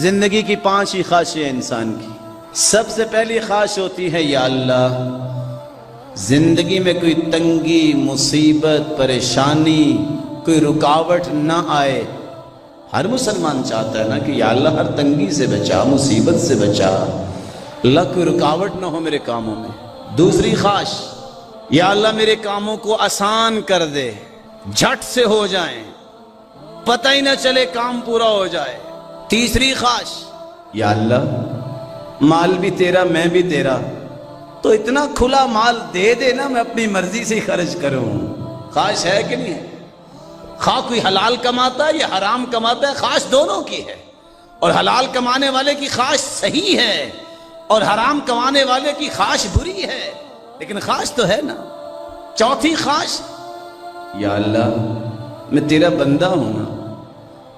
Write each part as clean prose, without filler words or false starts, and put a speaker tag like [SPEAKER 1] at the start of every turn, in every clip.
[SPEAKER 1] زندگی کی 5 ہی خواہشیں انسان کی. سب سے پہلی خواہش ہوتی ہے یا اللہ زندگی میں کوئی تنگی، مصیبت، پریشانی، کوئی رکاوٹ نہ آئے. ہر مسلمان چاہتا ہے نا کہ یا اللہ ہر تنگی سے بچا، مصیبت سے بچا، اللہ کوئی رکاوٹ نہ ہو میرے کاموں میں. دوسری خواہش یا اللہ میرے کاموں کو آسان کر دے، جھٹ سے ہو جائیں، پتہ ہی نہ چلے کام پورا ہو جائے. تیسری خواہش یا اللہ مال بھی تیرا میں بھی تیرا، تو اتنا کھلا مال دے دے نا میں اپنی مرضی سے خرچ کروں. خواہش ہے کہ نہیں ہے؟ خواہ کوئی حلال کماتا ہے یا حرام کماتا ہے، خواہش دونوں کی ہے. اور حلال کمانے والے کی خواہش صحیح ہے اور حرام کمانے والے کی خواہش بری ہے، لیکن خواہش تو ہے نا. چوتھی خواہش یا اللہ میں تیرا بندہ ہوں نا،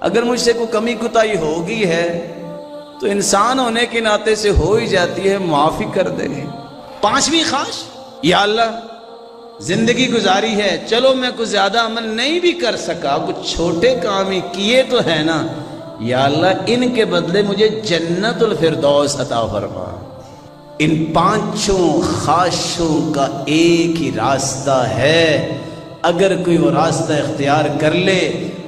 [SPEAKER 1] اگر مجھ سے کوئی کمی کوتاہی ہوگی ہے تو انسان ہونے کے ناطے سے ہو ہی جاتی ہے، معافی کر دے. پانچویں خواہش یا اللہ زندگی گزاری ہے، چلو میں کچھ زیادہ عمل نہیں بھی کر سکا، کچھ چھوٹے کام ہی کیے تو ہے نا، یا اللہ ان کے بدلے مجھے جنت الفردوس عطا فرما. ان 5 خواہشوں کا ایک ہی راستہ ہے، اگر کوئی وہ راستہ اختیار کر لے.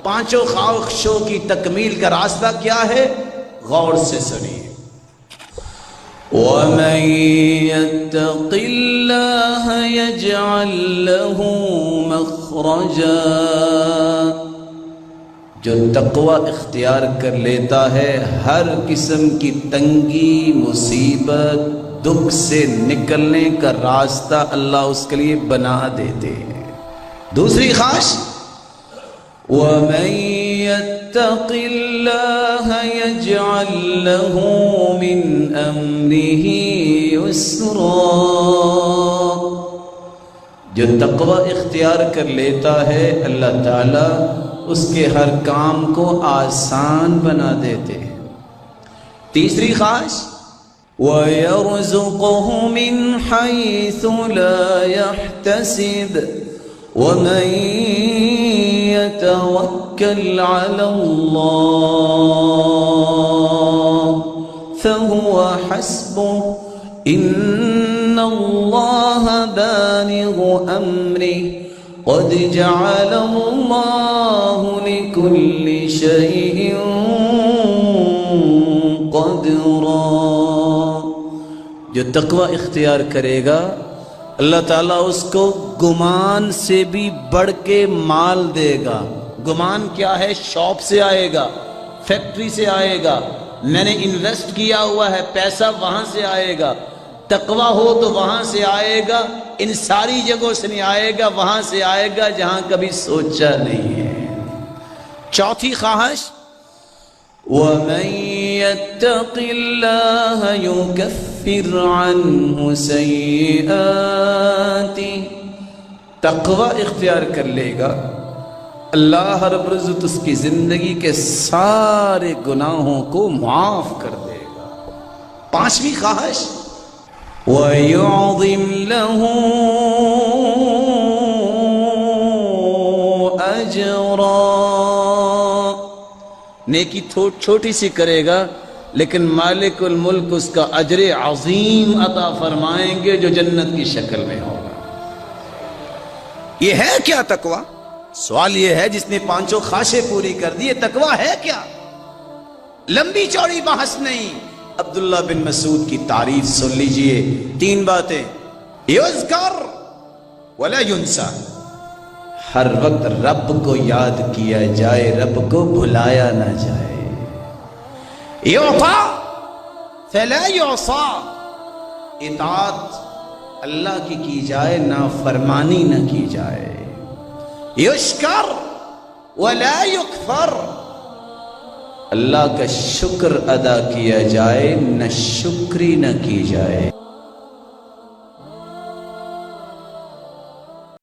[SPEAKER 1] 5 خواہشوں کی تکمیل کا راستہ کیا ہے؟ غور سے سنیے. وَمَن يَتَّقِ اللَّهَ يَجْعَل لَّهُ مَخْرَجًا، جو تقوی اختیار کر لیتا ہے ہر قسم کی تنگی، مصیبت، دکھ سے نکلنے کا راستہ اللہ اس کے لیے بنا دیتے ہیں. دوسری خواہش وَمَن يَتَّقِ اللَّهَ يَجْعَل لَّهُ مِنْ أَمْرِهِ يُسْرًا، جو تقوی اختیار کر لیتا ہے اللہ تعالیٰ اس کے ہر کام کو آسان بنا دیتے ہیں. تیسری خواہش وَيَرْزُقُهُ مِنْ حَيْثُ لَا يَحْتَسِبُ وَمَن يَتَوَكَّلْ عَلَى اللَّهِ فَهُوَ حَسْبُهُ إِنَّ اللَّهَ بَالِغُ أَمْرِهِ قَدْ جَعَلَ اللَّهُ لِكُلِّ شَيْءٍ قَدْرًا. جو تقوی اختیار کرے گا اللہ تعالیٰ اس کو گمان سے بھی بڑھ کے مال دے گا. گمان کیا ہے؟ شاپ سے آئے گا، فیکٹری سے آئے گا، میں نے انویسٹ کیا ہوا ہے پیسہ وہاں سے آئے گا. تقوی ہو تو وہاں سے آئے گا، ان ساری جگہوں سے نہیں آئے گا، وہاں سے آئے گا جہاں کبھی سوچا نہیں ہے. چوتھی خواہش وَمَن يَتَّقِ اللَّهَ يُكَفِّرْ عَنْهُ سَيِّئَاتِهِ، تقوی اختیار کر لے گا اللہ رب العزت اس کی زندگی کے سارے گناہوں کو معاف کر دے گا. پانچویں خواہش وَيُعْظِمْ لَهُ أَجْرًا، نیکی چھوٹی سی کرے گا لیکن مالک الملک اس کا اجر عظیم عطا فرمائیں گے جو جنت کی شکل میں ہوگا. یہ ہے کیا تقوی؟ سوال یہ ہے جس نے 5 خواہشیں پوری کر دی، تقوی ہے کیا؟ لمبی چوڑی بحث نہیں. عبداللہ بن مسعود کی تعریف سن لیجئے. 3 باتیں: یذکر ولا ینسا، ہر وقت رب کو یاد کیا جائے، رب کو بھلایا نہ جائے. یعطا فلا یعصا، اطاعت اللہ کی جائے، نافرمانی نہ کی جائے. یشکر ولا یکفر، اللہ کا شکر ادا کیا جائے، نہ شکری نہ کی جائے.